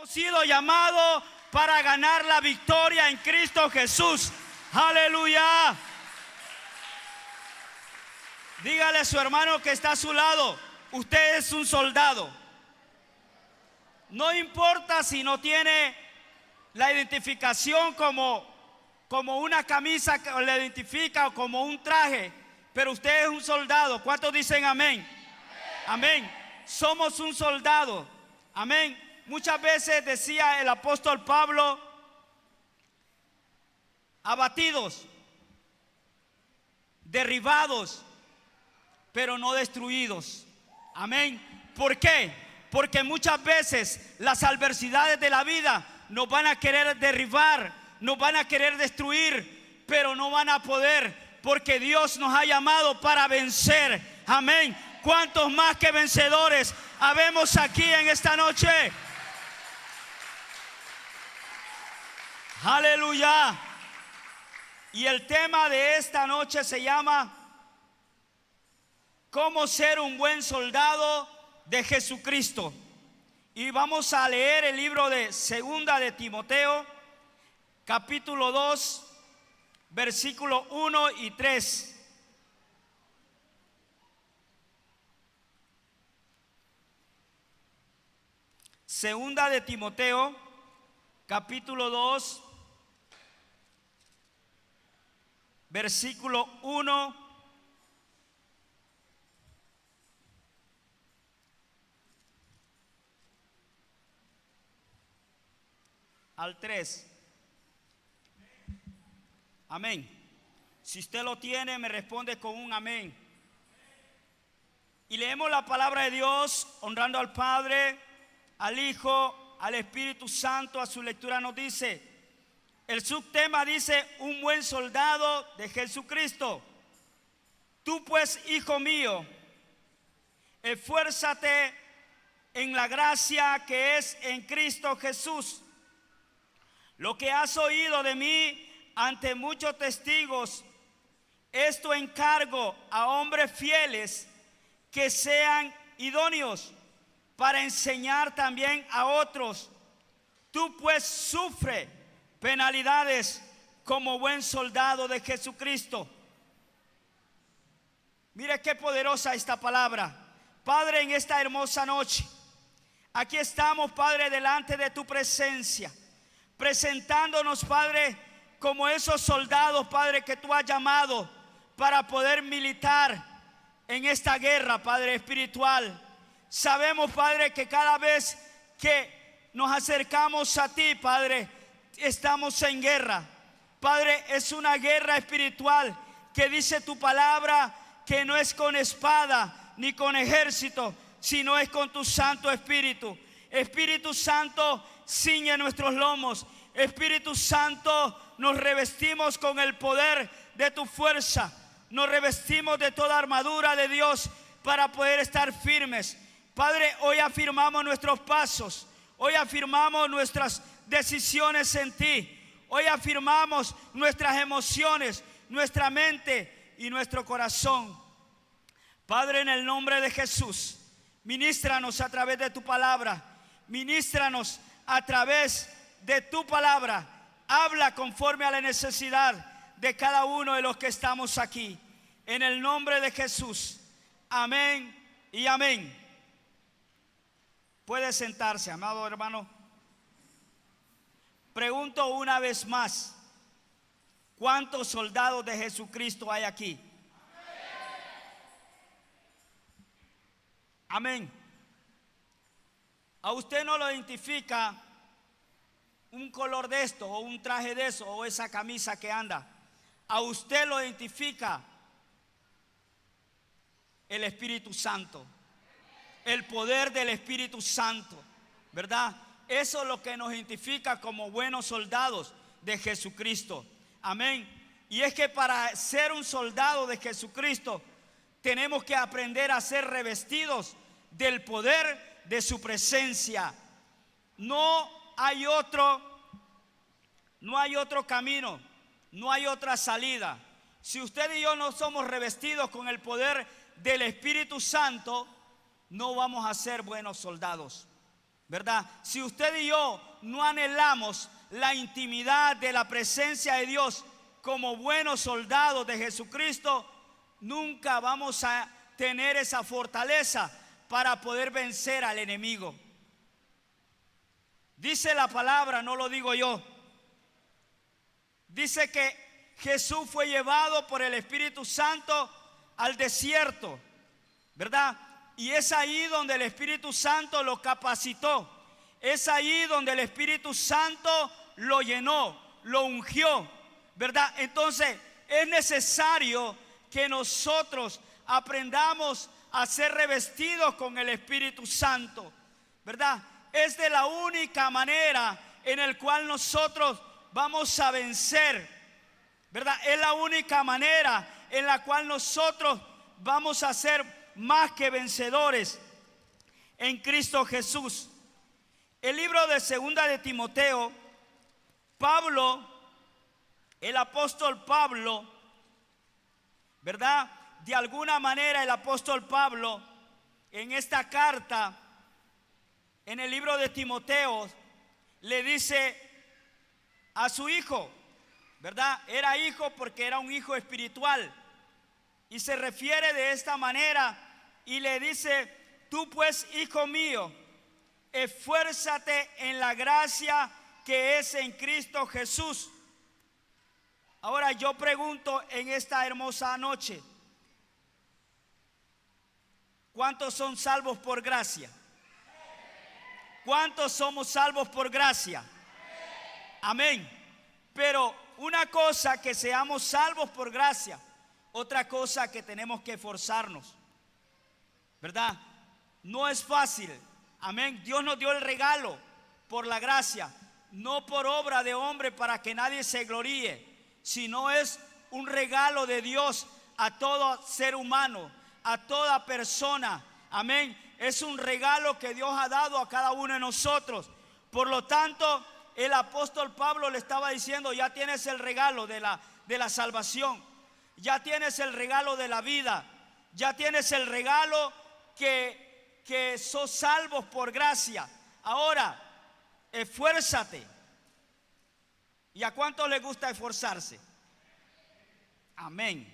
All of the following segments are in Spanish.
Hemos sido llamados para ganar la victoria en Cristo Jesús. Aleluya. Dígale a su hermano que está a su lado: usted es un soldado. No importa si no tiene la identificación como una camisa que le identifica o como un traje, pero usted es un soldado. ¿Cuántos dicen amén? Amén. Somos un soldado. Amén. Muchas veces decía el apóstol Pablo: abatidos, derribados, pero no destruidos. Amén. ¿Por qué? Porque muchas veces las adversidades de la vida nos van a querer derribar, nos van a querer destruir, pero no van a poder, porque Dios nos ha llamado para vencer. Amén. ¿Cuántos más que vencedores habemos aquí en esta noche? Aleluya. Y el tema de esta noche se llama: ¿cómo ser un buen soldado de Jesucristo? Y vamos a leer el libro de Segunda de Timoteo, capítulo 2, versículo 1 y 3. Segunda de Timoteo, capítulo 2, versículo 1 al 3. Amén. Si usted lo tiene, me responde con un amén. Y leemos la palabra de Dios honrando al Padre, al Hijo, al Espíritu Santo. A su lectura nos dice, el subtema dice: un buen soldado de Jesucristo. Tú pues, hijo mío, esfuérzate en la gracia que es en Cristo Jesús. Lo que has oído de mí ante muchos testigos, esto encargo a hombres fieles que sean idóneos para enseñar también a otros. Tú pues sufre penalidades como buen soldado de Jesucristo. Mire qué poderosa esta palabra. Padre, en esta hermosa noche, aquí estamos, Padre, delante de tu presencia, presentándonos, Padre, como esos soldados, Padre, que tú has llamado para poder militar en esta guerra, Padre, espiritual. Sabemos, Padre, que cada vez que nos acercamos a ti, Padre, estamos en guerra. Padre, es una guerra espiritual que dice tu palabra que no es con espada ni con ejército, sino es con tu Santo Espíritu. Espíritu Santo, ciñe nuestros lomos. Espíritu Santo, nos revestimos con el poder de tu fuerza. Nos revestimos de toda armadura de Dios para poder estar firmes. Padre, hoy afirmamos nuestros pasos. Hoy afirmamos nuestras decisiones en ti. Hoy afirmamos nuestras emociones, nuestra mente y nuestro corazón. Padre, en el nombre de Jesús, ministranos a través de tu palabra. Ministranos a través de tu palabra. Habla conforme a la necesidad de cada uno de los que estamos aquí. En el nombre de Jesús. Amén y amén. Puede sentarse, amado hermano. Pregunto una vez más: ¿cuántos soldados de Jesucristo hay aquí? Amén. A usted no lo identifica un color de esto, o un traje de eso, o esa camisa que anda. A usted lo identifica el Espíritu Santo, el poder del Espíritu Santo, ¿verdad? Eso es lo que nos identifica como buenos soldados de Jesucristo. Amén. Y es que para ser un soldado de Jesucristo tenemos que aprender a ser revestidos del poder de su presencia. No hay otro camino, no hay otra salida. Si usted y yo no somos revestidos con el poder del Espíritu Santo, no vamos a ser buenos soldados. ¿verdad? Si usted y yo no anhelamos la intimidad de la presencia de Dios como buenos soldados de Jesucristo, nunca vamos a tener esa fortaleza para poder vencer al enemigo. Dice la palabra, no lo digo yo. Dice que Jesús fue llevado por el Espíritu Santo al desierto, ¿verdad? Y es ahí donde el Espíritu Santo lo capacitó. Es ahí donde el Espíritu Santo lo llenó, lo ungió, ¿verdad? Entonces es necesario que nosotros aprendamos a ser revestidos con el Espíritu Santo, ¿verdad? Es de la única manera en la cual nosotros vamos a vencer, ¿verdad? Es la única manera en la cual nosotros vamos a ser más que vencedores en Cristo Jesús. El libro de Segunda de Timoteo, Pablo, el apóstol Pablo, ¿verdad? De alguna manera el apóstol Pablo en esta carta, en el libro de Timoteo, le dice a su hijo, ¿verdad? Era hijo porque era un hijo espiritual. Y se refiere de esta manera y le dice: tú pues, hijo mío, esfuérzate en la gracia que es en Cristo Jesús. Ahora yo pregunto en esta hermosa noche, ¿cuántos son salvos por gracia? ¿Cuántos somos salvos por gracia? Amén. Pero una cosa que seamos salvos por gracia, otra cosa que tenemos que esforzarnos, ¿verdad? No es fácil. Amén. Dios nos dio el regalo por la gracia, no por obra de hombre para que nadie se gloríe, sino es un regalo de Dios a todo ser humano, a toda persona. Amén. Es un regalo que Dios ha dado a cada uno de nosotros. Por lo tanto, el apóstol Pablo le estaba diciendo: ya tienes el regalo de la salvación, ya tienes el regalo de la vida, ya tienes el regalo que sos salvos por gracia. Ahora, esfuérzate. ¿Y a cuánto le gusta esforzarse? Amén.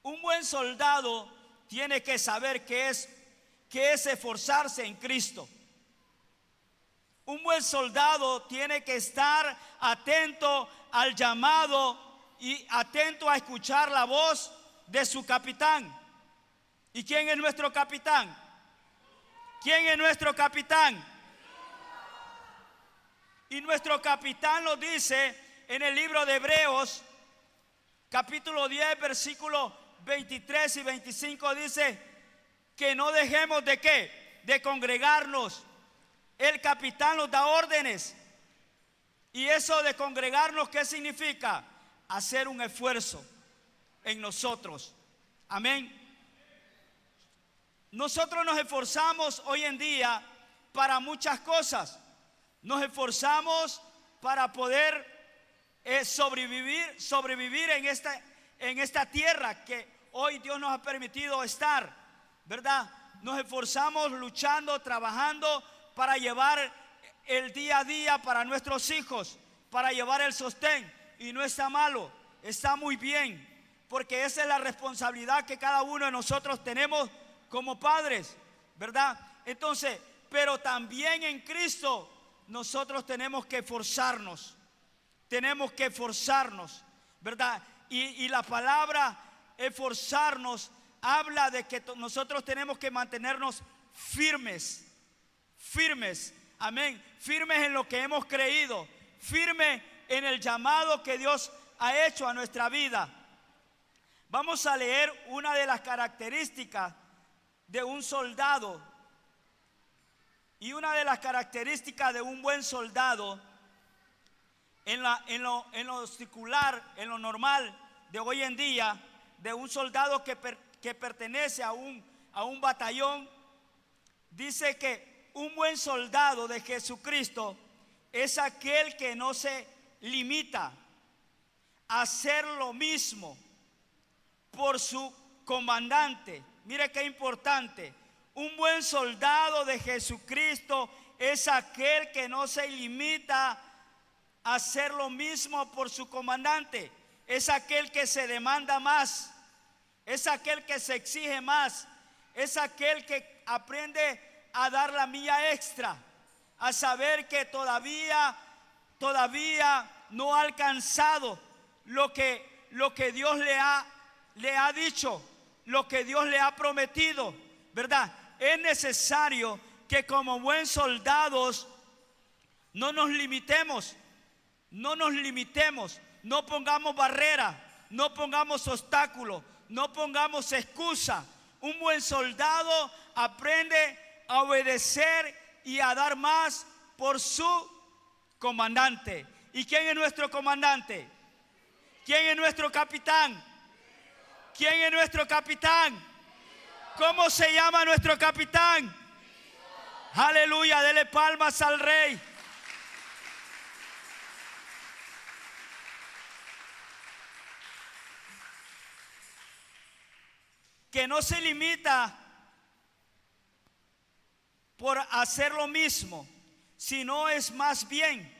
Un buen soldado tiene que saber qué es esforzarse en Cristo. Un buen soldado tiene que estar atento al llamado y atento a escuchar la voz de su capitán. ¿Y quién es nuestro capitán? ¿Quién es nuestro capitán? Y nuestro capitán lo dice en el libro de Hebreos, capítulo 10, versículos 23 y 25, dice que no dejemos de ¿qué? De congregarnos. El capitán nos da órdenes. Y eso de congregarnos, ¿qué significa? Hacer un esfuerzo en nosotros. Amén. Nosotros nos esforzamos hoy en día para muchas cosas. Nos esforzamos para poder sobrevivir en esta tierra que hoy Dios nos ha permitido estar, ¿verdad? Nos esforzamos luchando, trabajando para llevar el día a día para nuestros hijos, para llevar el sostén. Y no está malo, está muy bien, porque esa es la responsabilidad que cada uno de nosotros tenemos como padres, ¿verdad? Entonces, pero también en Cristo nosotros tenemos que esforzarnos, ¿verdad? Y la palabra esforzarnos habla de que nosotros tenemos que mantenernos firmes, amén, firmes en lo que hemos creído, firmes en el llamado que Dios ha hecho a nuestra vida. Vamos a leer una de las características de un soldado. Y una de las características de un buen soldado en lo secular, en lo normal de hoy en día, de un soldado que pertenece a un batallón, dice que un buen soldado de Jesucristo es aquel que no se limita a hacer lo mismo por su comandante. Mire qué importante. Un buen soldado de Jesucristo es aquel que no se limita a hacer lo mismo por su comandante. Es aquel que se demanda más. Es aquel que se exige más. Es aquel que aprende a dar la milla extra. A saber que todavía no ha alcanzado lo que Dios le ha dicho, lo que Dios le ha prometido, ¿verdad? Es necesario que como buen soldados no nos limitemos, no pongamos barrera, no pongamos obstáculos, no pongamos excusa. Un buen soldado aprende a obedecer y a dar más por su comandante. ¿Y quién es nuestro comandante? ¿Quién es nuestro capitán? ¿Quién es nuestro capitán? ¿Cómo se llama nuestro capitán? Aleluya, dele palmas al Rey. Que no se limita por hacer lo mismo, sino es más bien,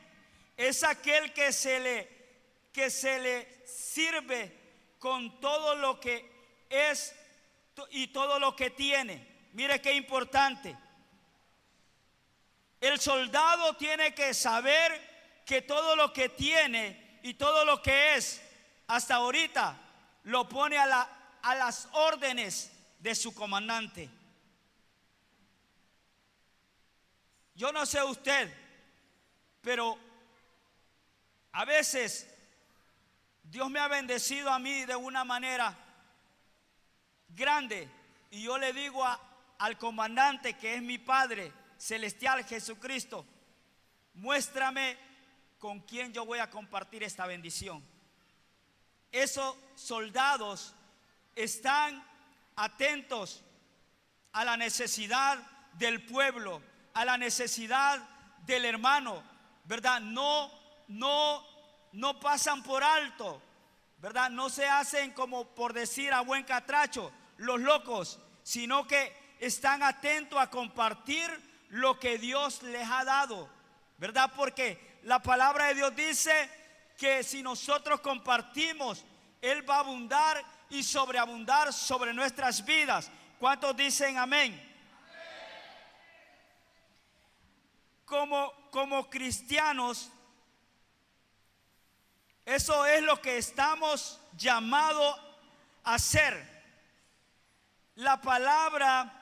es aquel que se le sirve con todo lo que es y todo lo que tiene. Mire qué importante. El soldado tiene que saber que todo lo que tiene y todo lo que es hasta ahorita lo pone a las órdenes de su comandante. Yo no sé usted, pero a veces Dios me ha bendecido a mí de una manera grande, y yo le digo al comandante, que es mi Padre celestial, Jesucristo: muéstrame con quién yo voy a compartir esta bendición. Esos soldados están atentos a la necesidad del pueblo, a la necesidad del hermano, ¿verdad? No pasan por alto, ¿verdad? No se hacen, como por decir a buen catracho, los locos, sino que están atentos a compartir lo que Dios les ha dado, ¿verdad? Porque la palabra de Dios dice que si nosotros compartimos, Él va a abundar y sobreabundar sobre nuestras vidas. ¿Cuántos dicen amén? Como cristianos, eso es lo que estamos llamados a hacer. La palabra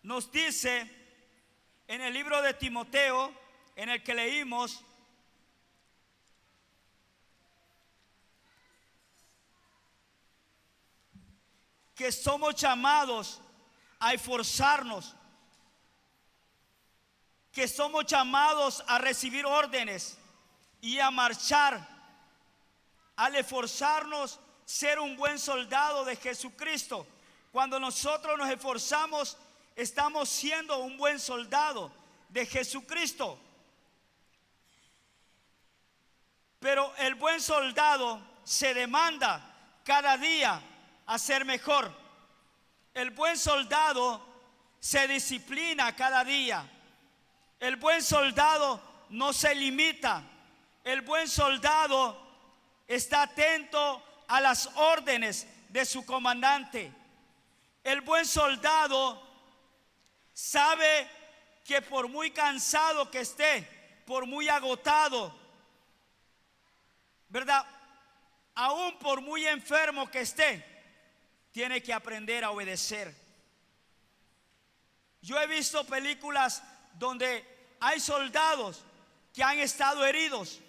nos dice en el libro de Timoteo, en el que leímos, que somos llamados a esforzarnos, que somos llamados a recibir órdenes y a marchar. Al esforzarnos, ser un buen soldado de Jesucristo. Cuando nosotros nos esforzamos, estamos siendo un buen soldado de Jesucristo. Pero el buen soldado se demanda cada día a ser mejor. El buen soldado se disciplina cada día. El buen soldado no se limita. El buen soldado está atento a las órdenes de su comandante. El buen soldado sabe que por muy cansado que esté, por muy agotado, ¿verdad? Aún por muy enfermo que esté, tiene que aprender a obedecer. Yo he visto películas donde hay soldados que han estado heridos,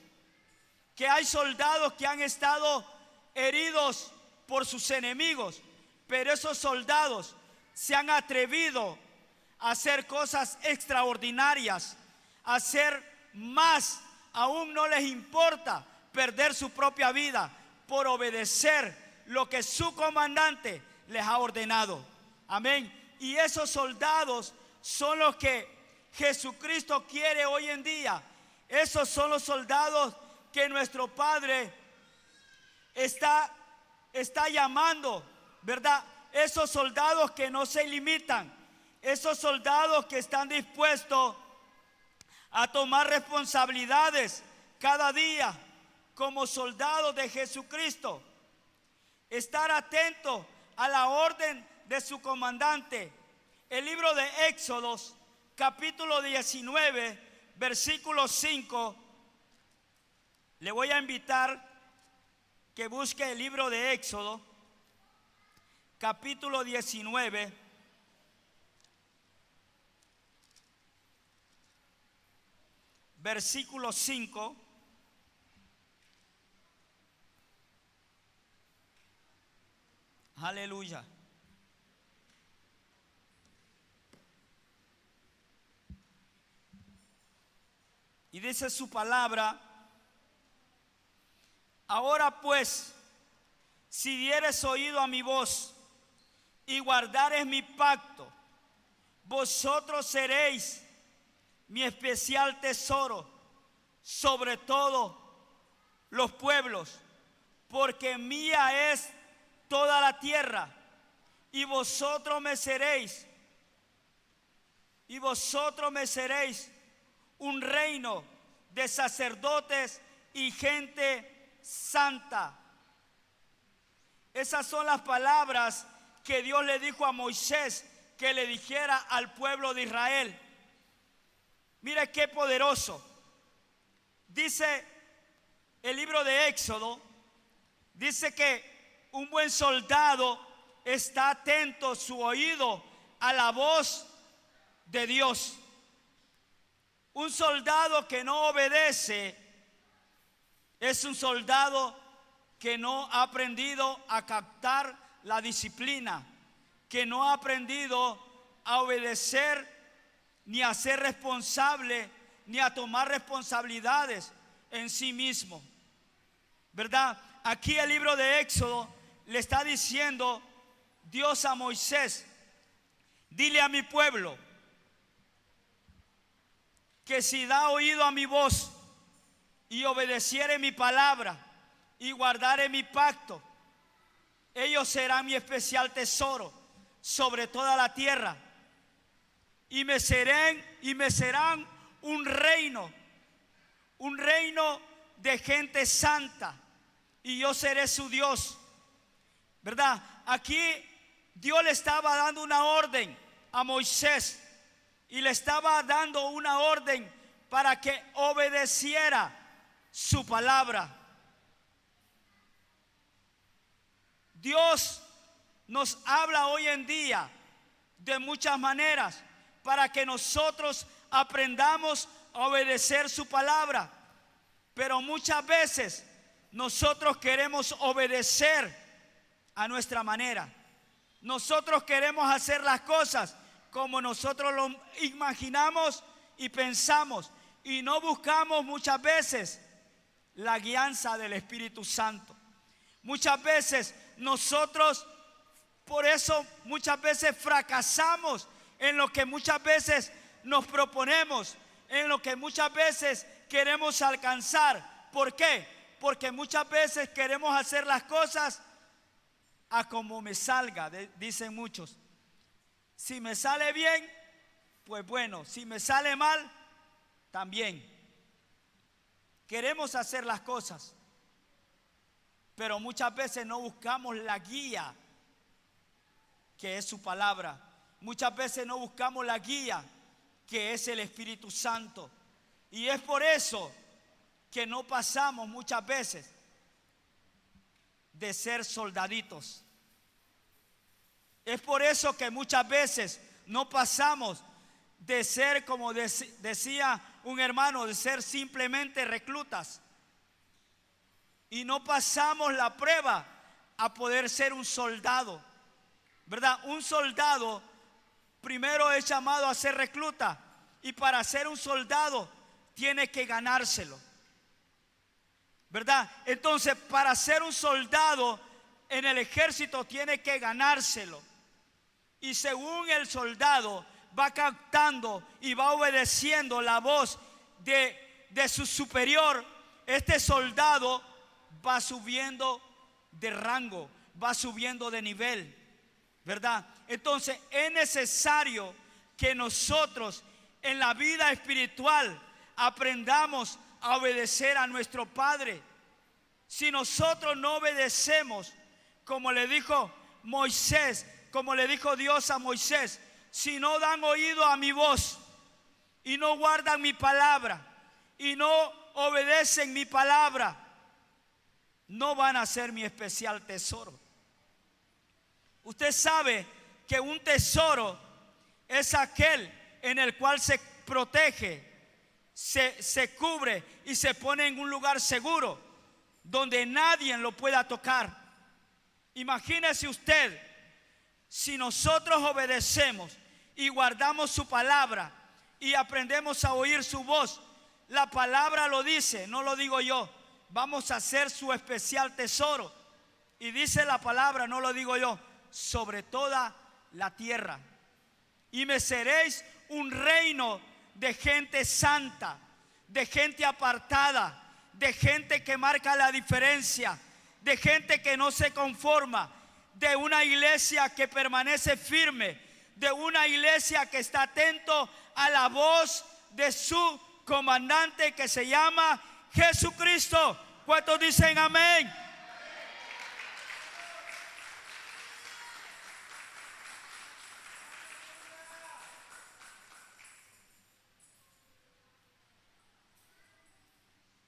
que hay soldados que han estado heridos por sus enemigos, pero esos soldados se han atrevido a hacer cosas extraordinarias, a hacer más. Aún no les importa perder su propia vida por obedecer lo que su comandante les ha ordenado. Amén. Y esos soldados son los que Jesucristo quiere hoy en día. Esos son los soldados que nuestro Padre está llamando, ¿verdad? esos soldados que no se limitan, esos soldados que están dispuestos a tomar responsabilidades cada día como soldados de Jesucristo. Estar atentos a la orden de su comandante. El libro de Éxodos, capítulo 19, versículo 5. Le voy a invitar que busque el libro de Éxodo, capítulo 19, versículo 5. Aleluya. Y dice su palabra: ahora pues, si dieres oído a mi voz y guardares mi pacto, vosotros seréis mi especial tesoro sobre todos los pueblos, porque mía es toda la tierra, y vosotros me seréis un reino de sacerdotes y gente santa. Esas son las palabras que Dios le dijo a Moisés que le dijera al pueblo de Israel. Mire qué poderoso. Dice el libro de Éxodo, dice que un buen soldado está atento su oído a la voz de Dios. Un soldado que no obedece es un soldado que no ha aprendido a captar la disciplina, que no ha aprendido a obedecer, ni a ser responsable, ni a tomar responsabilidades en sí mismo. ¿Verdad? Aquí el libro de Éxodo le está diciendo Dios a Moisés: dile a mi pueblo que si da oído a mi voz y obedeciere mi palabra y guardare mi pacto, ellos serán mi especial tesoro sobre toda la tierra, y me serán un reino de gente santa, y yo seré su Dios. ¿Verdad? Aquí Dios le estaba dando una orden a Moisés, y le estaba dando una orden para que obedeciera su palabra. Dios nos habla hoy en día de muchas maneras para que nosotros aprendamos a obedecer su palabra. Pero muchas veces nosotros queremos obedecer a nuestra manera. Nosotros queremos hacer las cosas como nosotros lo imaginamos y pensamos, y no buscamos muchas veces la guianza del Espíritu Santo. Muchas veces nosotros, por eso muchas veces fracasamos en lo que muchas veces nos proponemos, en lo que muchas veces queremos alcanzar. ¿Por qué? Porque muchas veces queremos hacer las cosas a como me salga, dicen muchos. Si me sale bien, pues bueno. Si me sale mal, también. Queremos hacer las cosas, pero muchas veces no buscamos la guía que es su palabra. Muchas veces no buscamos la guía que es el Espíritu Santo. Y es por eso que no pasamos muchas veces de ser soldaditos. Es por eso que muchas veces no pasamos de ser, como decía un hermano, de ser simplemente reclutas. Y no pasamos la prueba a poder ser un soldado. ¿Verdad? Un soldado primero es llamado a ser recluta, y para ser un soldado tiene que ganárselo. ¿Verdad? Entonces, para ser un soldado en el ejército tiene que ganárselo. Y según el soldado va captando y va obedeciendo la voz de su superior, este soldado va subiendo de rango, va subiendo de nivel. ¿verdad? Entonces es necesario que nosotros en la vida espiritual aprendamos a obedecer a nuestro Padre. Si nosotros no obedecemos, como le dijo Moisés, como le dijo Dios a Moisés, si no dan oído a mi voz y no guardan mi palabra y no obedecen mi palabra, no van a ser mi especial tesoro. Usted sabe que un tesoro es aquel en el cual se protege, se cubre y se pone en un lugar seguro donde nadie lo pueda tocar. Imagínese usted, si nosotros obedecemos y guardamos su palabra y aprendemos a oír su voz, la palabra lo dice, no lo digo yo, vamos a ser su especial tesoro. Y dice la palabra, no lo digo yo, sobre toda la tierra. Y me seréis un reino de gente santa, de gente apartada, de gente que marca la diferencia, de gente que no se conforma, de una iglesia que permanece firme, de una iglesia que está atento a la voz de su comandante que se llama Jesucristo. ¿Cuántos dicen amén?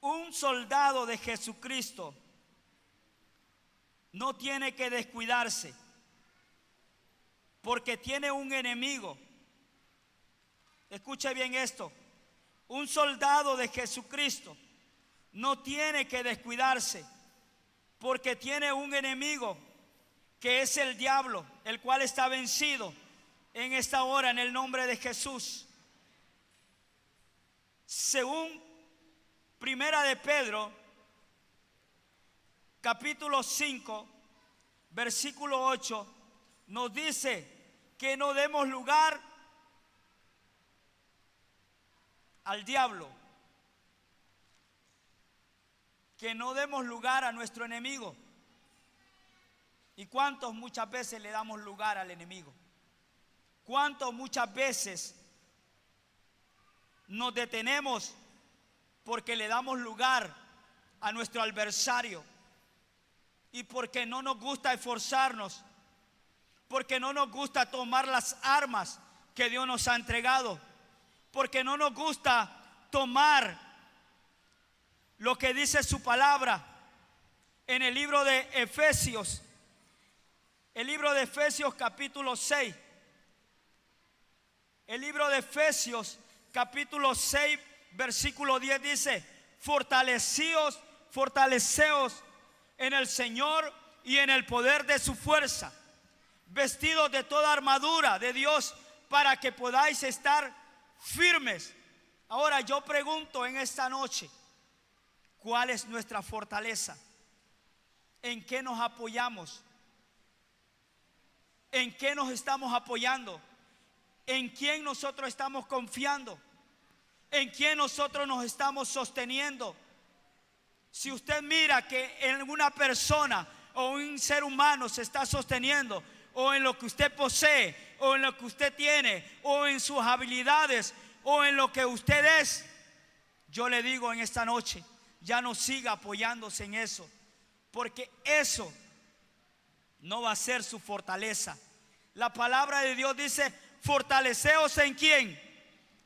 Un soldado de Jesucristo no tiene que descuidarse porque tiene un enemigo. Escuche bien esto. Un soldado de Jesucristo no tiene que descuidarse porque tiene un enemigo que es el diablo, el cual está vencido en esta hora en el nombre de Jesús. Según Primera de Pedro, capítulo 5, versículo 8, nos dice que no demos lugar al diablo, que no demos lugar a nuestro enemigo. ¿Y cuántos muchas veces le damos lugar al enemigo? ¿Cuántos muchas veces nos detenemos porque le damos lugar a nuestro adversario? Y porque no nos gusta esforzarnos, porque no nos gusta tomar las armas que Dios nos ha entregado, porque no nos gusta tomar lo que dice su palabra en el libro de Efesios. El libro de Efesios capítulo 6. El libro de Efesios capítulo 6 versículo 10 dice: fortaleceos en el Señor y en el poder de su fuerza, vestidos de toda armadura de Dios para que podáis estar firmes. Ahora yo pregunto en esta noche, ¿cuál es nuestra fortaleza? ¿En qué nos apoyamos? ¿En qué nos estamos apoyando? ¿En quién nosotros estamos confiando? ¿En quién nosotros nos estamos sosteniendo? Si usted mira que en una persona o un ser humano se está sosteniendo, o en lo que usted posee, o en lo que usted tiene, o en sus habilidades, o en lo que usted es, yo le digo en esta noche, ya no siga apoyándose en eso, porque eso no va a ser su fortaleza. La palabra de Dios dice: fortaleceos en quién,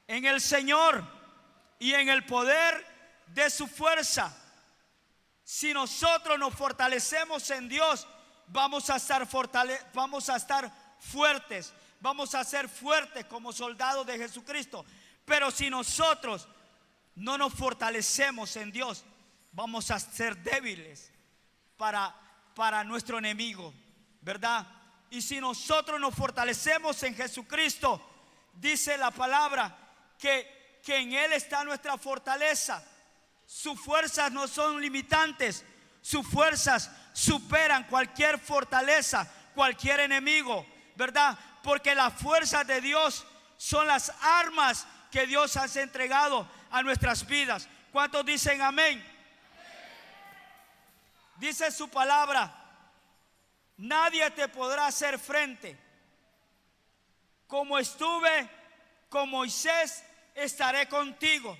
en el Señor y en el poder de su fuerza. Si nosotros nos fortalecemos en Dios, vamos a estar fuertes, vamos a ser fuertes como soldados de Jesucristo. Pero si nosotros no nos fortalecemos en Dios, vamos a ser débiles para nuestro enemigo, ¿verdad? Y si nosotros nos fortalecemos en Jesucristo, dice la palabra que en Él está nuestra fortaleza. Sus fuerzas no son limitantes, sus fuerzas superan cualquier fortaleza, cualquier enemigo, ¿verdad? Porque las fuerzas de Dios son las armas que Dios ha entregado a nuestras vidas. ¿Cuántos dicen amén? Dice su palabra: nadie te podrá hacer frente. Como estuve con Moisés, estaré contigo.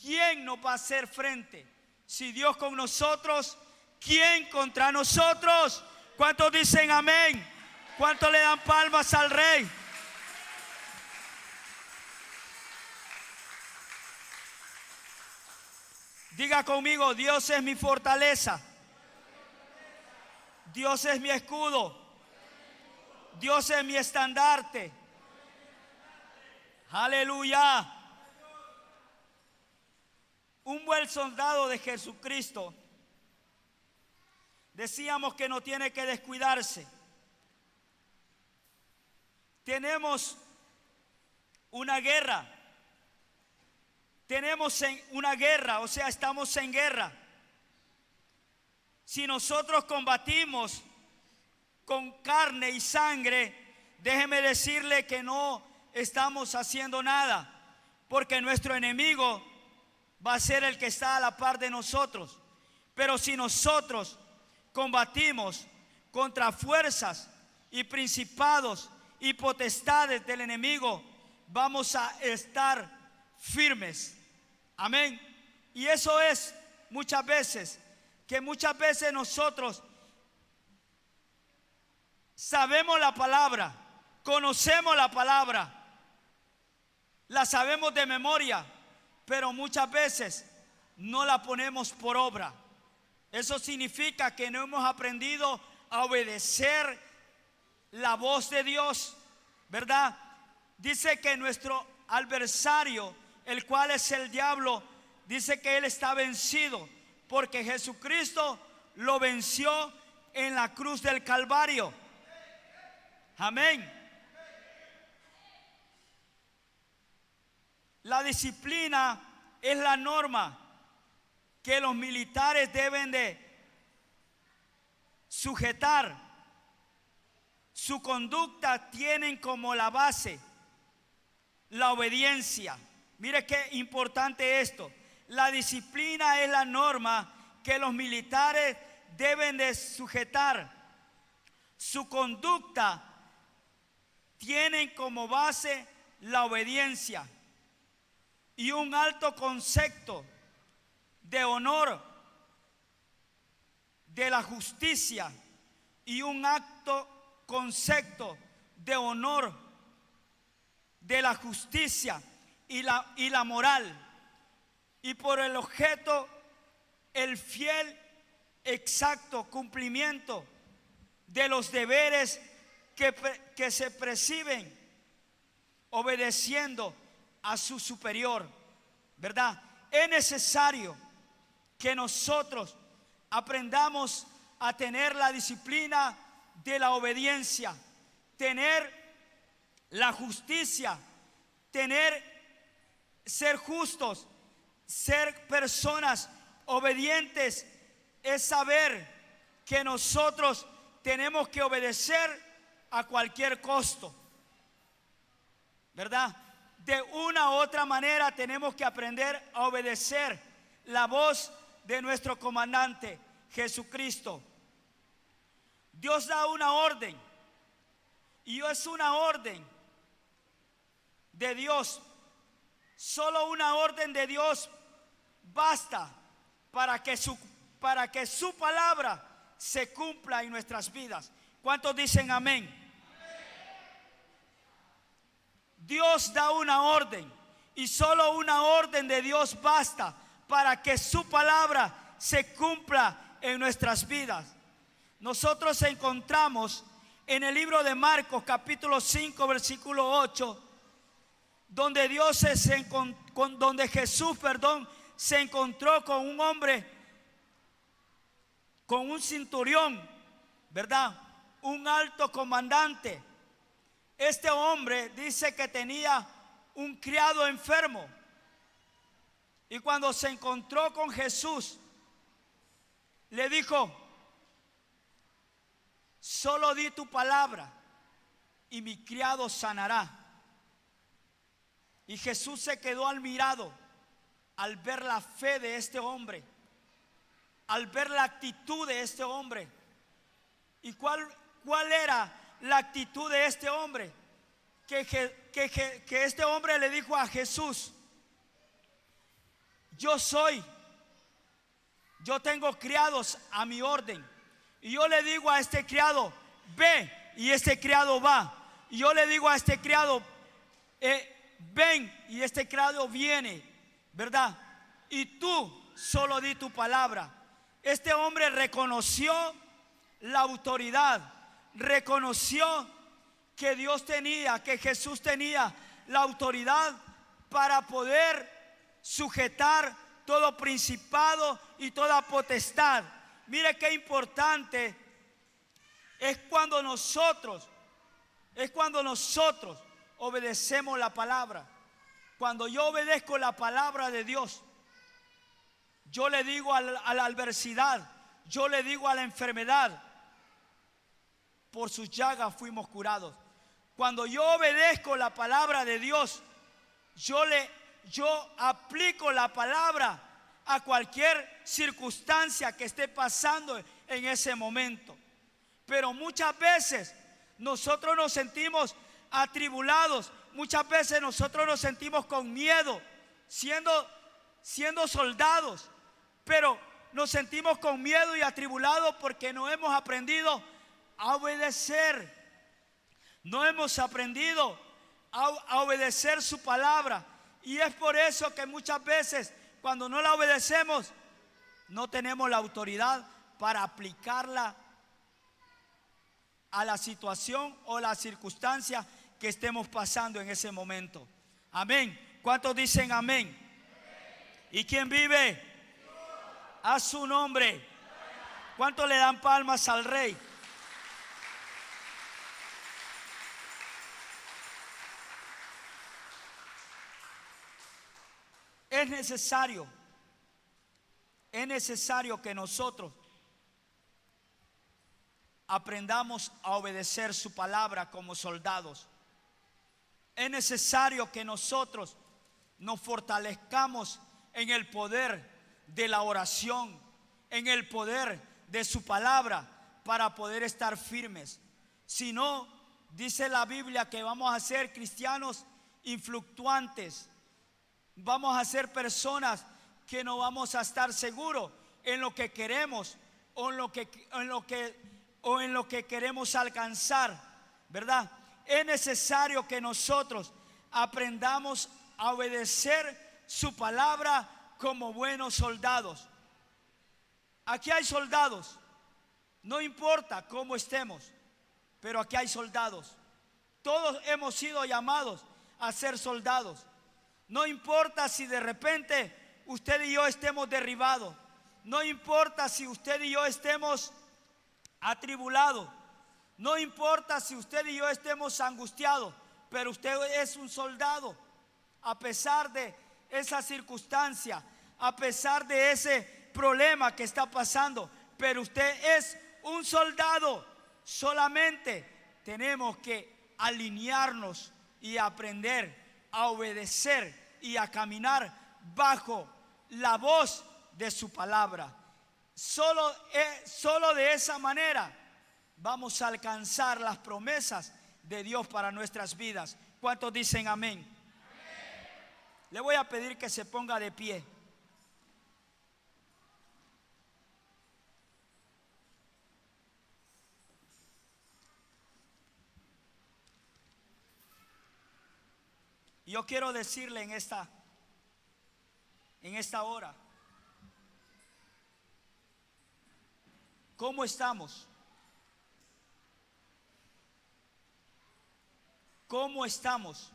¿Quién nos va a hacer frente? Si Dios con nosotros, ¿quién contra nosotros? ¿Cuántos dicen amén? ¿Cuántos le dan palmas al Rey? Diga conmigo: Dios es mi fortaleza, Dios es mi escudo, Dios es mi estandarte. Aleluya. Un buen soldado de Jesucristo, decíamos que no tiene que descuidarse. Tenemos una guerra. O sea, estamos en guerra. Si nosotros combatimos con carne y sangre, déjeme decirle que no estamos haciendo nada, porque nuestro enemigo va a ser el que está a la par de nosotros. Pero si nosotros combatimos contra fuerzas y principados y potestades del enemigo, vamos a estar firmes. Amén. Y eso es muchas veces nosotros sabemos la palabra, conocemos la palabra, la sabemos de memoria, pero muchas veces no la ponemos por obra. Eso significa que no hemos aprendido a obedecer la voz de Dios, ¿verdad? Dice que nuestro adversario, el cual es el diablo, dice que él está vencido, porque Jesucristo lo venció en la cruz del Calvario. Amén. La disciplina es la norma que los militares deben de sujetar. Su conducta tienen como la base la obediencia. Mire qué importante esto. La disciplina es la norma que los militares deben de sujetar. Su conducta tienen como base la obediencia y un alto concepto de honor, de la justicia, y un alto concepto de honor, de la justicia y la moral, y por el objeto el fiel, exacto cumplimiento de los deberes que se perciben obedeciendo a su superior, ¿verdad? Es necesario que nosotros aprendamos a tener la disciplina de la obediencia, tener la justicia, ser justos, ser personas obedientes. Es saber que nosotros tenemos que obedecer a cualquier costo, ¿verdad? De una u otra manera tenemos que aprender a obedecer la voz de nuestro comandante Jesucristo. Dios da una orden, y es una orden de Dios. Solo una orden de Dios basta para que su palabra se cumpla en nuestras vidas. ¿Cuántos dicen amén? Dios da una orden, y solo una orden de Dios basta para que su palabra se cumpla en nuestras vidas. Nosotros encontramos en el libro de Marcos capítulo 5 versículo 8, donde Jesús se encontró con un hombre, con un centurión, ¿verdad? Un alto comandante. Este hombre dice que tenía un criado enfermo, y cuando se encontró con Jesús, le dijo: solo di tu palabra y mi criado sanará. Y Jesús se quedó admirado al ver la fe de este hombre, al ver la actitud de este hombre, ¿Y cuál era la actitud de este hombre? Que este hombre le dijo a Jesús: yo tengo criados a mi orden, y yo le digo a este criado, ve, y este criado va. Y yo le digo a este criado, ven, y este criado viene, ¿verdad? Y tú solo di tu palabra. Este hombre reconoció la autoridad, reconoció que Dios tenía, que Jesús tenía la autoridad para poder sujetar todo principado y toda potestad. Mire qué importante es cuando nosotros obedecemos la palabra. Cuando yo obedezco la palabra de Dios, yo le digo a la adversidad, yo le digo a la enfermedad: por sus llagas fuimos curados. Cuando yo obedezco la palabra de Dios, yo aplico la palabra a cualquier circunstancia que esté pasando en ese momento. Pero muchas veces nosotros nos sentimos atribulados, muchas veces nosotros nos sentimos con miedo, siendo soldados, pero nos sentimos con miedo y atribulados porque no hemos aprendido a obedecer. No hemos aprendido a obedecer su palabra. Y es por eso que muchas veces, cuando no la obedecemos, no tenemos la autoridad para aplicarla a la situación o la circunstancia que estemos pasando en ese momento. Amén. ¿Cuántos dicen amén? ¿Y quién vive? A su nombre. ¿Cuántos le dan palmas al Rey? Es necesario que nosotros aprendamos a obedecer su palabra como soldados. Es necesario que nosotros nos fortalezcamos en el poder de la oración, en el poder de su palabra, para poder estar firmes. Si no, dice la Biblia que vamos a ser cristianos influctuantes. Vamos a ser personas que no vamos a estar seguros en lo que queremos o en lo que queremos alcanzar, ¿verdad? Es necesario que nosotros aprendamos a obedecer su palabra como buenos soldados. Aquí hay soldados, no importa cómo estemos, pero aquí hay soldados. Todos hemos sido llamados a ser soldados. No importa si de repente usted y yo estemos derribados. No importa si usted y yo estemos atribulados. No importa si usted y yo estemos angustiados. Pero usted es un soldado. A pesar de esa circunstancia, a pesar de ese problema que está pasando, pero usted es un soldado. Solamente tenemos que alinearnos y aprender a obedecer y a caminar bajo la voz de su palabra. Solo de esa manera vamos a alcanzar las promesas de Dios para nuestras vidas. ¿Cuántos dicen amén? Amén. Le voy a pedir que se ponga de pie. Yo quiero decirle en esta hora, ¿cómo estamos? ¿Cómo estamos?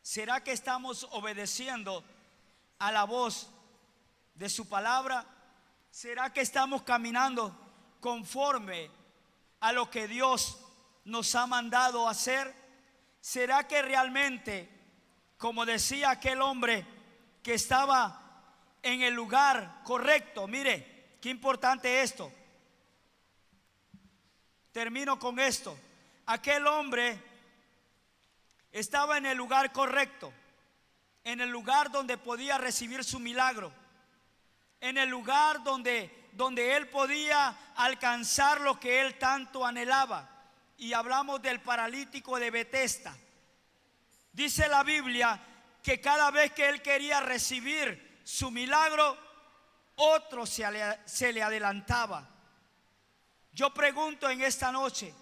¿Será que estamos obedeciendo a la voz de su palabra? ¿Será que estamos caminando conforme a lo que Dios nos ha mandado hacer? ¿Será que realmente, como decía aquel hombre que estaba en el lugar correcto? Mire, qué importante esto. Termino con esto. Aquel hombre estaba en el lugar correcto, en el lugar donde podía recibir su milagro, en el lugar donde donde él podía alcanzar lo que él tanto anhelaba. Y hablamos del paralítico de Betesda. Dice la Biblia que cada vez que él quería recibir su milagro, otro se le adelantaba. Yo pregunto en esta noche,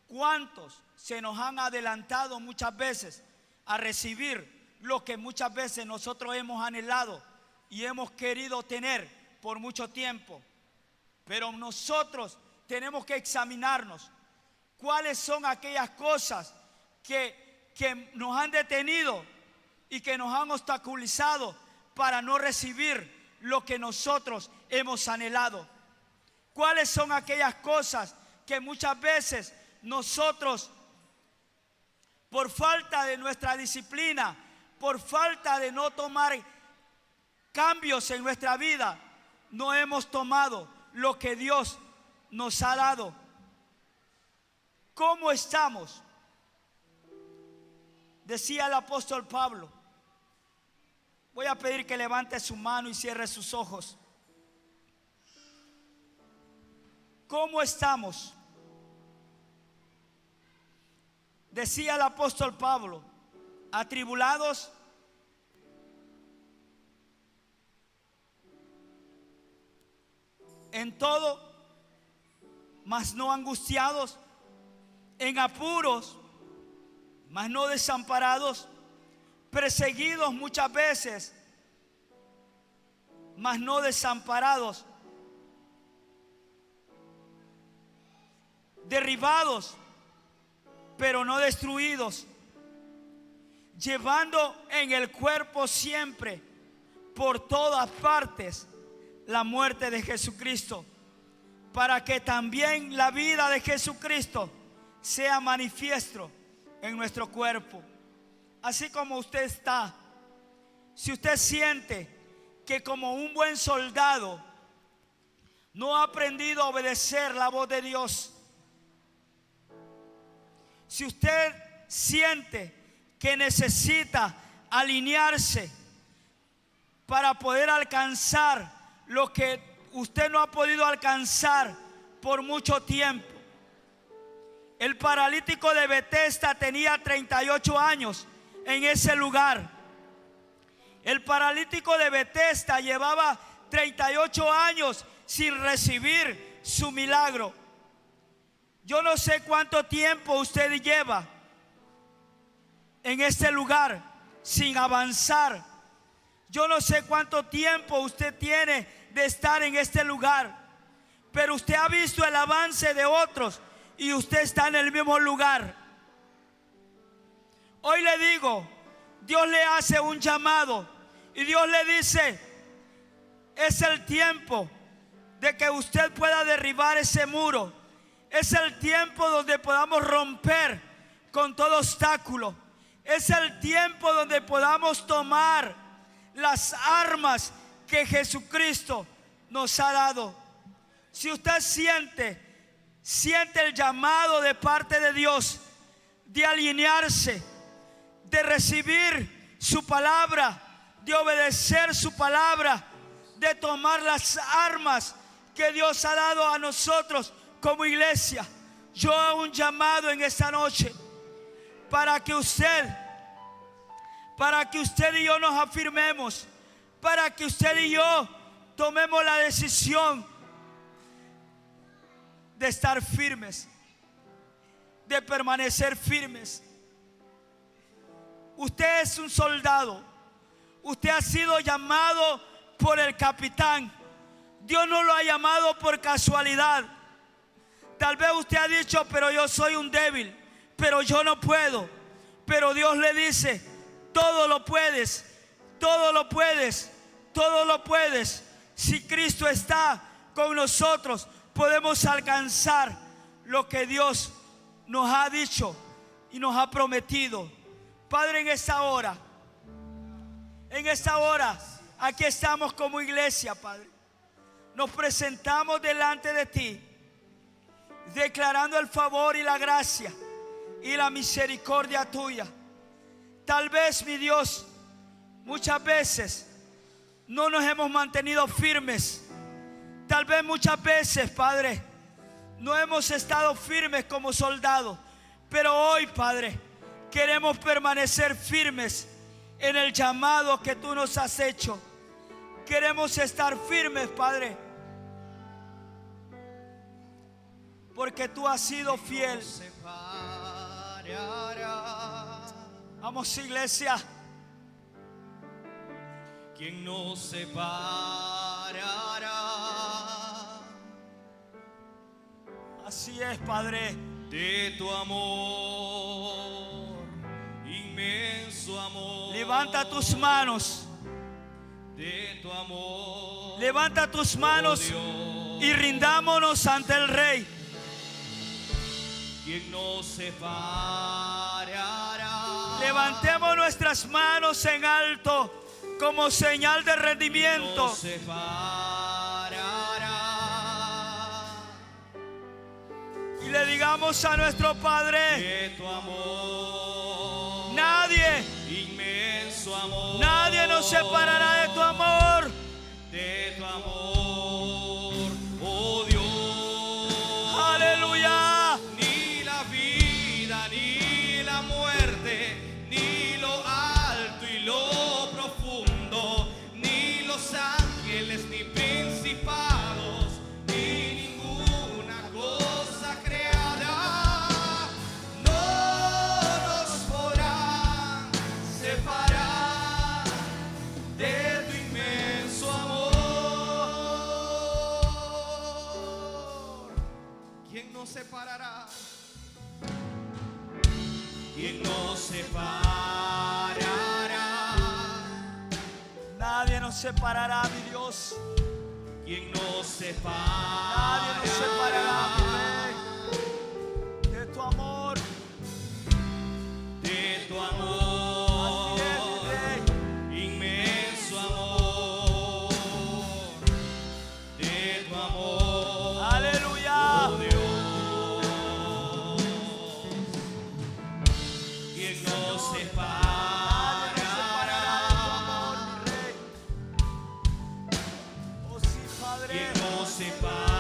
¿cuántos se nos han adelantado muchas veces a recibir lo que muchas veces nosotros hemos anhelado y hemos querido tener por mucho tiempo? Pero nosotros tenemos que examinarnos cuáles son aquellas cosas que nos han detenido y que nos han obstaculizado para no recibir lo que nosotros hemos anhelado. ¿Cuáles son aquellas cosas que muchas veces nosotros, por falta de nuestra disciplina, por falta de no tomar cambios en nuestra vida, no hemos tomado lo que Dios nos ha dado? ¿Cómo estamos? Decía el apóstol Pablo. Voy a pedir que levante su mano y cierre sus ojos. ¿Cómo estamos? Decía el apóstol Pablo, atribulados, en todo, mas no angustiados, en apuros, mas no desamparados, perseguidos muchas veces, mas no desamparados, derribados, pero no destruidos, llevando en el cuerpo siempre, por todas partes, la muerte de Jesucristo, para que también la vida de Jesucristo sea manifiesto en nuestro cuerpo. Así como usted está, si usted siente que como un buen soldado no ha aprendido a obedecer la voz de Dios, si usted siente que necesita alinearse para poder alcanzar lo que usted no ha podido alcanzar por mucho tiempo. El paralítico de Betesda tenía 38 años en ese lugar. El paralítico de Betesda llevaba 38 años sin recibir su milagro. Yo no sé cuánto tiempo usted lleva en este lugar sin avanzar. Yo no sé cuánto tiempo usted tiene de estar en este lugar, pero usted ha visto el avance de otros y usted está en el mismo lugar. Hoy le digo, Dios le hace un llamado y Dios le dice: es el tiempo de que usted pueda derribar ese muro. Es el tiempo donde podamos romper con todo obstáculo. Es el tiempo donde podamos tomar las armas que Jesucristo nos ha dado. Si usted siente el llamado de parte de Dios de alinearse, de recibir su palabra, de obedecer su palabra, de tomar las armas que Dios ha dado a nosotros como iglesia, yo hago un llamado en esta noche para que usted y yo nos afirmemos, para que usted y yo tomemos la decisión de estar firmes, de permanecer firmes. Usted es un soldado. Usted ha sido llamado por el capitán. Dios no lo ha llamado por casualidad. Tal vez usted ha dicho: pero yo soy un débil, pero yo no puedo. Pero Dios le dice: todo lo puedes, todo lo puedes, todo lo puedes. Si Cristo está con nosotros, podemos alcanzar lo que Dios nos ha dicho y nos ha prometido. Padre, en esta hora, aquí estamos como iglesia, Padre. Nos presentamos delante de ti, declarando el favor y la gracia y la misericordia tuya. Tal vez, mi Dios, muchas veces no nos hemos mantenido firmes. tal vez muchas veces, Padre, no hemos estado firmes como soldados, pero hoy, Padre, queremos permanecer firmes en el llamado que tú nos has hecho. Queremos estar firmes, Padre, porque tú has sido fiel. Vamos, iglesia. ¿Quién nos separará? Así es, Padre, de tu amor, inmenso amor. Levanta tus manos. De tu amor. Levanta tus manos, oh Dios, y rindámonos ante el Rey. ¿Quién nos separará? Levantemos nuestras manos en alto como señal de rendimiento. ¿Quién nos separará? Y le digamos a nuestro Padre: de tu amor, nadie, inmenso amor, nadie nos separará de tu amor. De tu amor, oh Dios. Aleluya. Ni la vida, ni la muerte, ni lo alto y lo profundo, ni los ángeles, ni principados, ni ninguna cosa creada, no nos podrán separar de tu inmenso amor. ¿Quién nos separará? ¿Quién nos separará? Nadie nos separará, mi Dios. ¿Quién nos separará? Nadie nos separará, mi Rey, de tu amor. De tu amor. Así es, mi Rey. Inmenso amor. De tu amor. Aleluya. Oh Dios. ¿Quién nos separará? ¿Quién nos separará?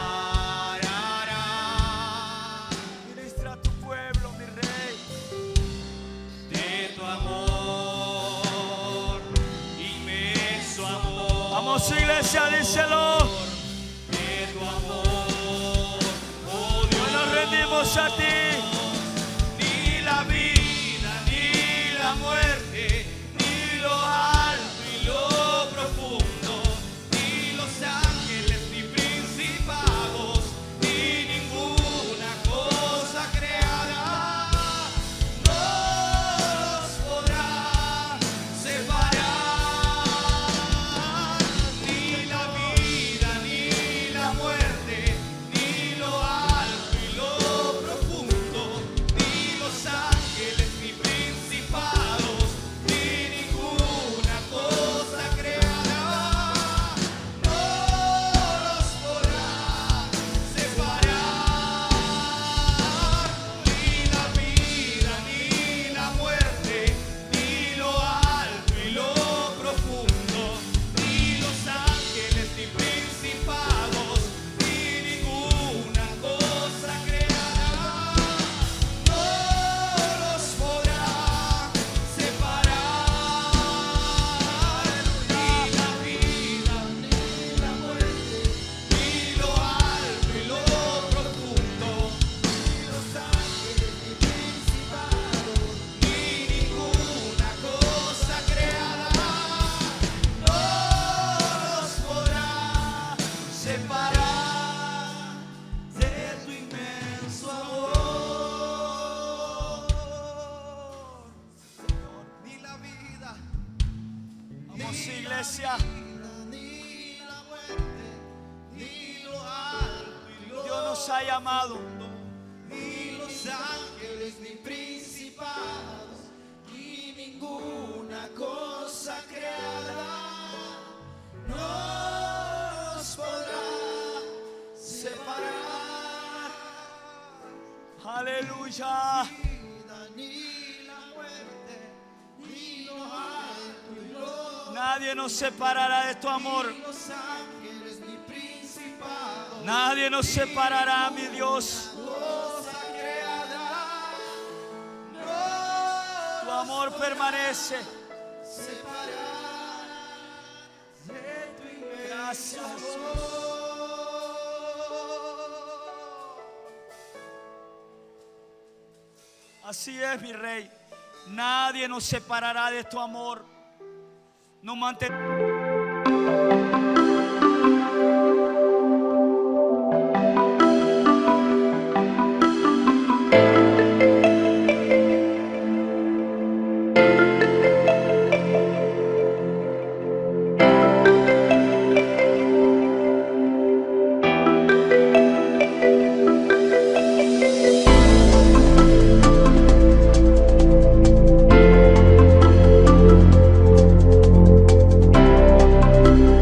Ministra a tu pueblo, mi Rey. De tu amor, inmenso amor. Vamos, iglesia, díselo. De tu amor, oh Dios. Hoy nos rendimos a ti. Ni la vida, ni la muerte, ni lo alto y lo profundo, ni los ángeles, ni principados, ni ninguna cosa creada, no nos podrá separar. Ni la vida, ni la muerte, ni lo alto y lo profundo, ni los ángeles, ni principados, ni ninguna cosa creada, no los podrá separar. Ni la vida, ni la muerte, ni lo alto y lo profundo, ni los ángeles, ni principados, ni ninguna cosa creada, no los podrá separar. Ni la vida, ni la muerte, ni lo alto y lo profundo, ni los ángeles, ni principados, ni ninguna cosa creada, no los podrá separar de tu inmenso amor. Ni la vida, Vamos, iglesia. ni la muerte, ni lo alto y lo Dios nos ha llamado. ni los ángeles, ni principados, ni ninguna cosa creada, nos podrá separar. Aleluya. Ni la muerte, ni lo alto y lo Nadie nos separará de tu amor. ni los ángeles, ni principados. Nadie nos separará, mi Dios. cosa creada, Tu amor permanece. separar de tu inmenso Gracias, amor. Así es, mi Rey. Nadie nos separará de tu amor. Nos mantendrá.